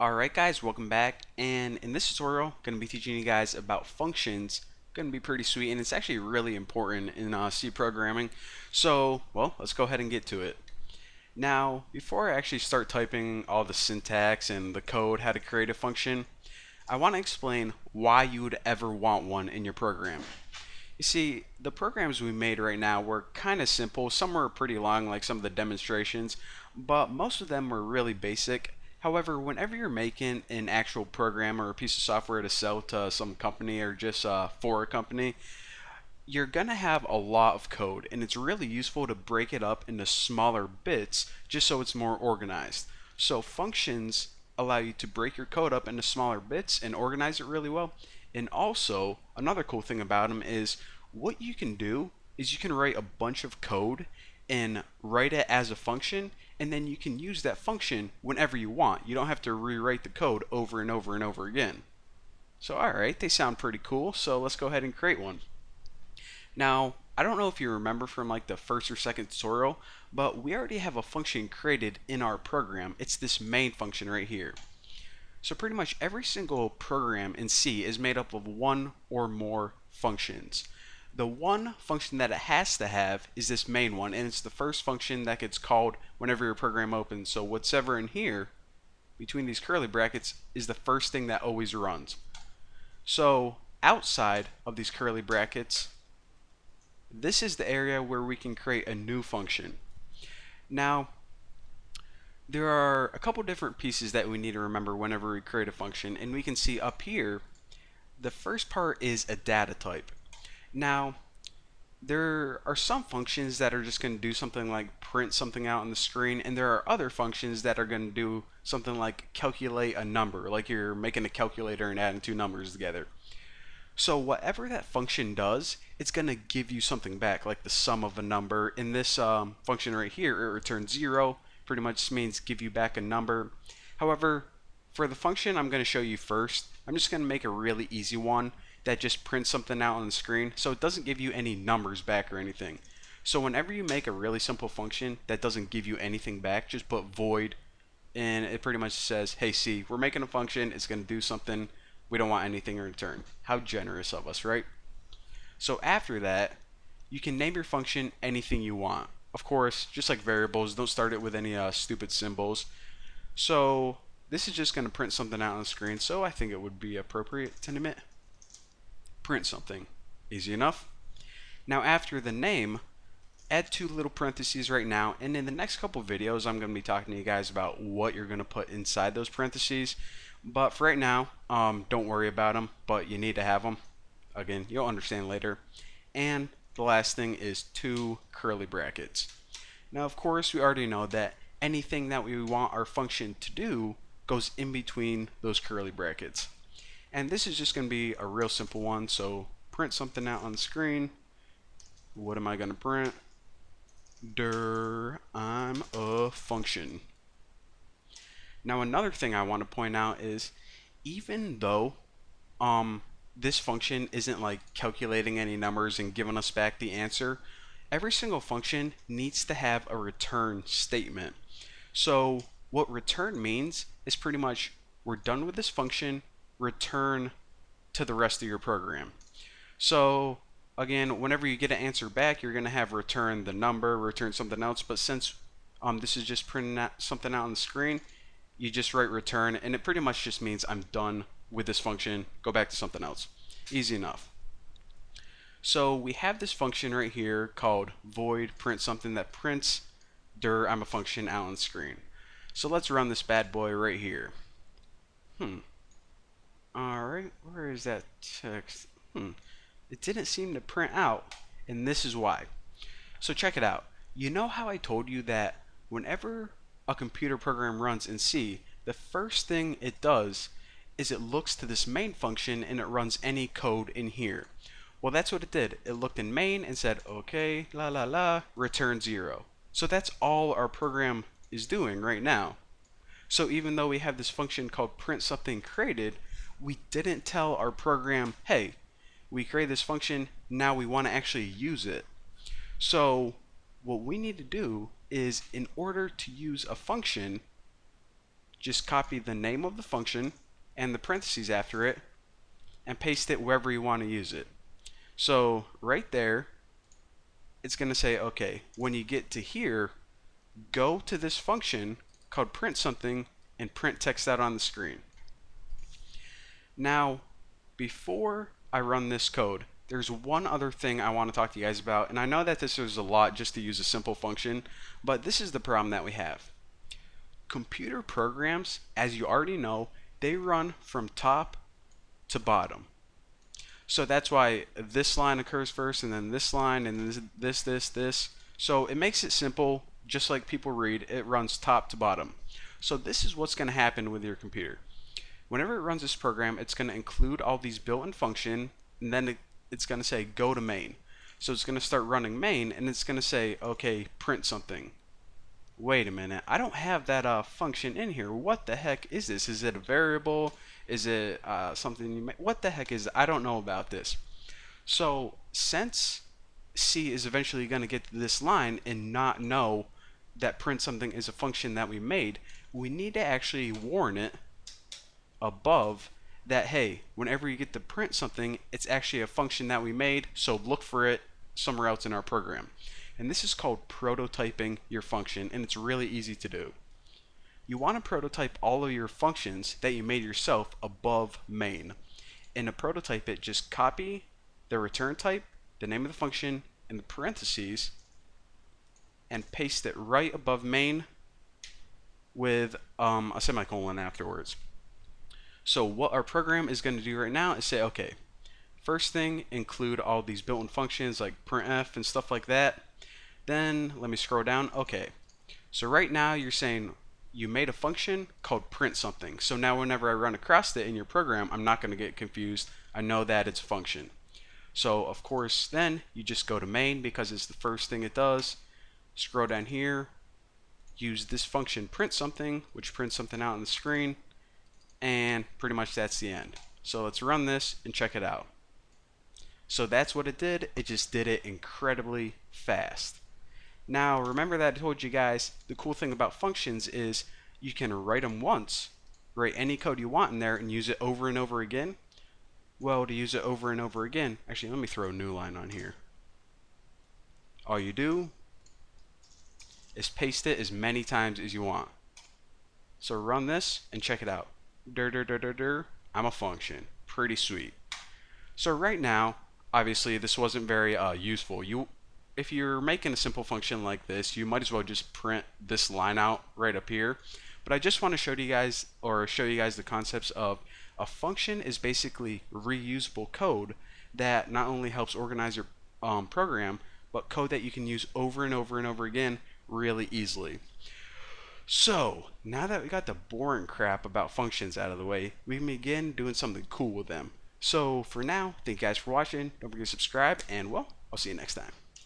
Alright guys, welcome back, and in this tutorial I'm going to be teaching you guys about functions. Going to be pretty sweet, and it's actually really important in C programming. So, well, let's go ahead and get to it. Now, before I actually start typing all the syntax and the code how to create a function, I want to explain why you would ever want one in your program. You see, the programs we made right now were kind of simple. Some were pretty long, like some of the demonstrations, but most of them were really basic. However, whenever you're making an actual program or a piece of software to sell to some company or just for a company, you're going to have a lot of code, and it's really useful to break it up into smaller bits just so it's more organized. So functions allow you to break your code up into smaller bits and organize it really well. And also, another cool thing about them is what you can do is you can write a bunch of code and write it as a function, and then you can use that function whenever you want. You don't have to rewrite the code over and over and over again. So alright, they sound pretty cool, so let's go ahead and create one. Now, I don't know if you remember from like the first or second tutorial, but we already have a function created in our program. It's this main function right here. So pretty much every single program in C is made up of one or more functions. The one function that it has to have is this main one, and it's the first function that gets called whenever your program opens. So whatever in here between these curly brackets is the first thing that always runs. So outside of these curly brackets, this is the area where we can create a new function. Now, there are a couple different pieces that we need to remember whenever we create a function, and we can see up here, the first part is a data type. Now, there are some functions that are just going to do something like print something out on the screen, and there are other functions that are going to do something like calculate a number, like you're making a calculator and adding two numbers together. So whatever that function does, it's going to give you something back, like the sum of a number. In this function right here, it returns 0, pretty much means give you back a number. However, for the function I'm going to show you first, I'm just going to make a really easy one that just prints something out on the screen, so it doesn't give you any numbers back or anything. So whenever you make a really simple function that doesn't give you anything back, just put void, and it pretty much says, hey C, we're making a function, it's going to do something, we don't want anything in return. How generous of us, right? So after that, you can name your function anything you want. Of course, just like variables, don't start it with any stupid symbols. So this is just going to print something out on the screen, so I think it would be appropriate to name it print something. Easy enough. Now after the name, add two little parentheses right now, and in the next couple videos I'm going to be talking to you guys about what you're going to put inside those parentheses. But for right now, don't worry about them, but you need to have them. Again, you'll understand later. And the last thing is two curly brackets. Now of course we already know that anything that we want our function to do goes in between those curly brackets. And this is just going to be a real simple one, so print something out on the screen. What am I going to print? I'm a function. Now another thing I want to point out is even though this function isn't like calculating any numbers and giving us back the answer, every single function needs to have a return statement. So what return means is pretty much we're done with this function, return to the rest of your program. So again, whenever you get an answer back, you're going to have return the number, return something else, but since this is just printing out something out on the screen, you just write return, and it pretty much just means I'm done with this function, go back to something else. Easy enough. So we have this function right here called void print something that prints I'm a function out on the screen. So let's run this bad boy right here. Alright, where is that text? It didn't seem to print out, and this is why. So check it out. You know how I told you that whenever a computer program runs in C, the first thing it does is it looks to this main function and it runs any code in here. Well, that's what it did. It looked in main and said, okay, la la la, return 0. So that's all our program is doing right now. So even though we have this function called print something created, we didn't tell our program, hey, we created this function, now we want to actually use it. So what we need to do is, in order to use a function, just copy the name of the function and the parentheses after it and paste it wherever you want to use it. So right there, it's going to say, okay, when you get to here, go to this function called print something and print text out on the screen. Now, before I run this code, there's one other thing I want to talk to you guys about, and I know that this is a lot just to use a simple function, but this is the problem that we have. Computer programs, as you already know, they run from top to bottom. So that's why this line occurs first, and then this line, and this. So it makes it simple, just like people read, it runs top to bottom. So this is what's going to happen with your computer. Whenever it runs this program, it's going to include all these built-in functions, and then it's going to say go to main. So it's going to start running main, and it's going to say, okay, print something. Wait a minute, I don't have that function in here. What the heck is this? Is it a variable? Is it something you make? What the heck is it? I don't know about this. So since C is eventually going to get to this line and not know that print something is a function that we made, we need to actually warn it above that, hey, whenever you get to print something, it's actually a function that we made, so look for it somewhere else in our program. And this is called prototyping your function, and it's really easy to do. You want to prototype all of your functions that you made yourself above main. And to prototype it, just copy the return type, the name of the function, and the parentheses, and paste it right above main with a semicolon afterwards. So what our program is going to do right now is say, okay, first thing, include all these built-in functions like printf and stuff like that. Then let me scroll down. Okay, so right now you're saying you made a function called print something. So now whenever I run across it in your program, I'm not going to get confused. I know that it's a function. So of course then you just go to main because it's the first thing it does. Scroll down here, use this function print something, which prints something out on the screen, and pretty much that's the end. So let's run this and check it out. So that's what it did. It just did it incredibly fast. Now remember that I told you guys the cool thing about functions is you can write them once, write any code you want in there and use it over and over again. Well, to use it over and over again, actually let me throw a new line on here. All you do is paste it as many times as you want. So run this and check it out. I'm a function. Pretty sweet. So right now, obviously this wasn't very useful. If you're making a simple function like this, you might as well just print this line out right up here. But I just want to show you guys the concepts of a function is basically reusable code that not only helps organize your program, but code that you can use over and over and over again really easily. So now that we got the boring crap about functions out of the way, we can begin doing something cool with them. So for now, thank you guys for watching. Don't forget to subscribe, and well, I'll see you next time.